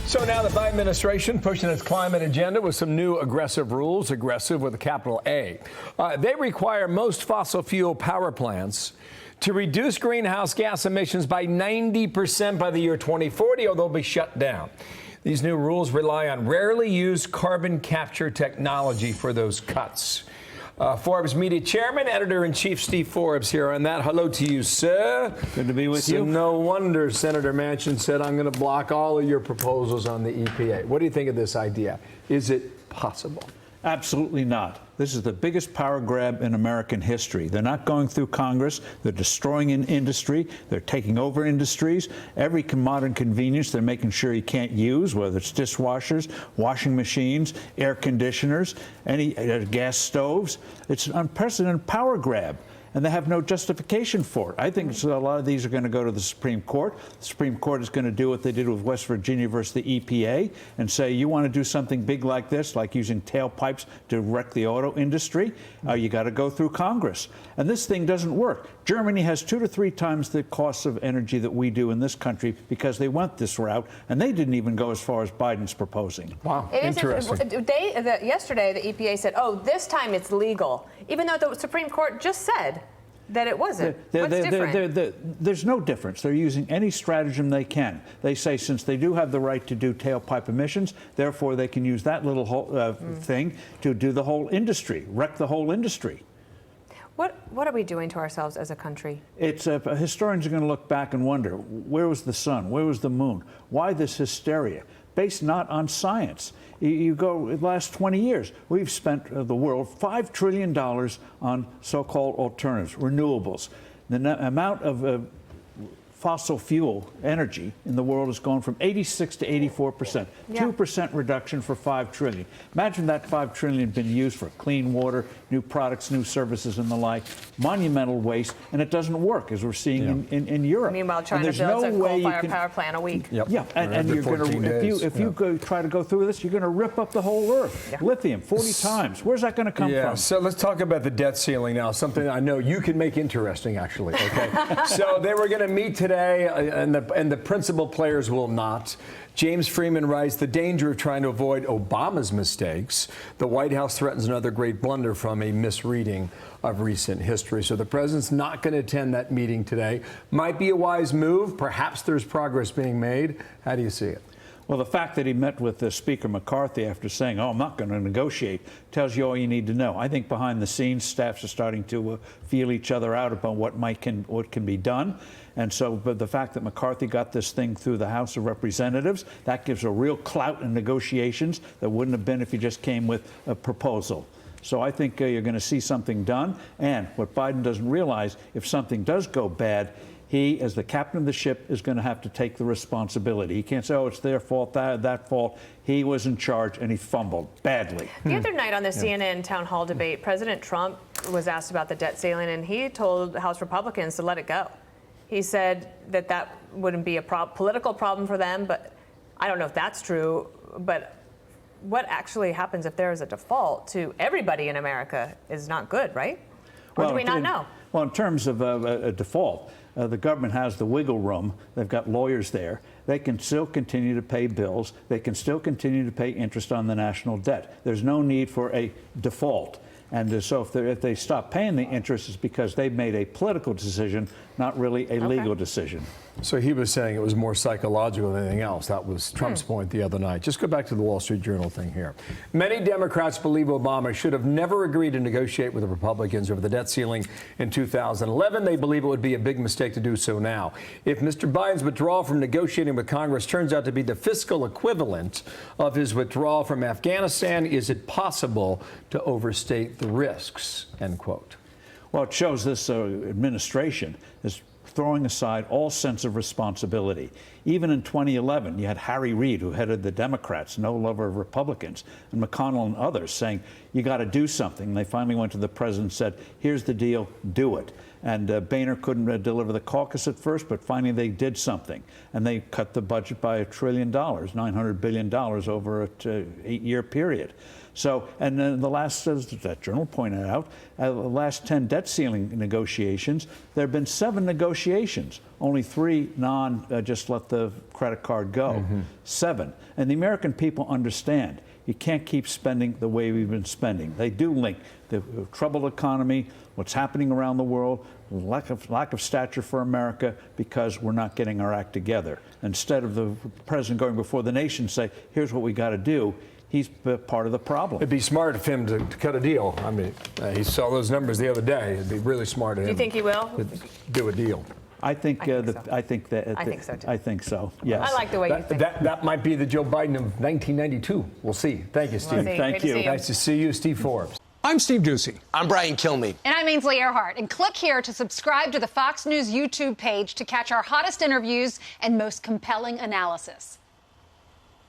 So now the Biden administration pushing its climate agenda with some new aggressive rules, aggressive with a capital A. They require most fossil fuel power plants to reduce greenhouse gas emissions by 90% by the year 2040, or they'll be shut down. These new rules rely on rarely used carbon capture technology for those cuts. Forbes Media Chairman, Editor-in-Chief Steve Forbes here on that. Hello to you, sir. Good to be with you. No wonder Senator Manchin said, I'm going to block all of your proposals on the EPA. What do you think of this idea? Is it possible? Absolutely not. This is the biggest power grab in American history. They're not going through Congress. They're destroying an industry. They're taking over industries. Every modern convenience they're making sure you can't use, whether it's dishwashers, washing machines, air conditioners, any gas stoves. It's an unprecedented power grab. And they have no justification for it. I think a lot of these are going to go to the Supreme Court. The Supreme Court is going to do what they did with West Virginia versus the EPA and say, you want to do something big like this, like using tailpipes to wreck the auto industry, you got to go through Congress. And this thing doesn't work. Germany has 2 to 3 times the cost of energy that we do in this country because they went this route, and they didn't even go as far as Biden's proposing. Wow, interesting. Yesterday, the EPA said, oh, this time it's legal, even though the Supreme Court just said that it wasn't. What's different? There's no difference. They're using any stratagem they can. They say since they do have the right to do tailpipe emissions, therefore they can use that little thing to do the whole industry, wreck the whole industry. What are we doing to ourselves as a country? Historians are going to look back and wonder, where was the sun? Where was the moon? Why this hysteria? Based not on science. You go the last 20 years, we've spent the world $5 trillion on so-called alternatives, renewables. The amount of fossil fuel energy in the world has gone from 86 to 84%, 2% reduction for $5 trillion. Imagine that $5 trillion been used for clean water, new products, new services and the like, monumental waste, and it doesn't work as we're seeing in Europe. Meanwhile, China builds a coal-fired power plant a week. And you're going to, if you try to go through this, you're going to rip up the whole Earth. Lithium, 40 times. Where's that going to come from? So let's talk about the debt ceiling now, something I know you can make interesting, actually. Okay. So they were going to meet today, and the principal players will not. James Freeman writes, the danger of trying to avoid Obama's mistakes. The White House threatens another great blunder from a misreading of recent history. So the president's not going to attend that meeting today. Might be a wise move. Perhaps there's progress being made. How do you see it? Well, the fact that he met with Speaker McCarthy after saying, oh, I'm not going to negotiate, tells you all you need to know. I think behind the scenes, staffs are starting to feel each other out about what can be done. And so but the fact that McCarthy got this thing through the House of Representatives, that gives a real clout in negotiations that wouldn't have been if he just came with a proposal. So I think you're going to see something done. And what Biden doesn't realize, if something does go bad, he, as the captain of the ship, is going to have to take the responsibility. He can't say, oh, it's their fault, that fault. He was in charge, and he fumbled badly. The other night on the CNN town hall debate, President Trump was asked about the debt ceiling, and he told House Republicans to let it go. He said that wouldn't be a political problem for them, but I don't know if that's true. But what actually happens if there is a default to everybody in America is not good, right? Or do we not know? Well, in terms of a default, the government has the wiggle room. They've got lawyers there. They can still continue to pay bills. They can still continue to pay interest on the national debt. There's no need for a default. And so if they stop paying the interest, it's because they've made a political decision, not really a legal decision. So he was saying it was more psychological than anything else. That was Trump's point the other night. Just go back to the Wall Street Journal thing here. Many Democrats believe Obama should have never agreed to negotiate with the Republicans over the debt ceiling in 2011. They believe it would be a big mistake to do so now. If Mr. Biden's withdrawal from negotiating with Congress turns out to be the fiscal equivalent of his withdrawal from Afghanistan, is it possible to overstate the risks? End quote. Well, it shows this administration is throwing aside all sense of responsibility. Even in 2011, you had Harry Reid, who headed the Democrats, no lover of Republicans, and McConnell and others saying, you got to do something. And they finally went to the president and said, here's the deal, do it. And Boehner couldn't deliver the caucus at first, but finally they did something. And they cut the budget by $1 trillion, $900 billion over an 8-year period. So, and then the last, as that journal pointed out, the last 10 debt ceiling negotiations, there have been 7 negotiations. Only 3 just let the credit card go. 7. And the American people understand you can't keep spending the way we've been spending. They do link the troubled economy, what's happening around the world, lack of stature for America because we're not getting our act together. Instead of the president going before the nation say, here's what we got to do, he's part of the problem. It'd be smart of him to cut a deal. I mean, he saw those numbers the other day. It'd be really smart of him. Do you think he will? To do a deal. I think so. I think so too. I think so. Yes. I like the way you think. That might be the Joe Biden of 1992. We'll see. Thank you, Steve. Thank you. Nice to see you, Steve Forbes. I'm Steve Ducey. I'm Brian Kilmeade. And I'm Ainsley Earhart. And click here to subscribe to the Fox News YouTube page to catch our hottest interviews and most compelling analysis.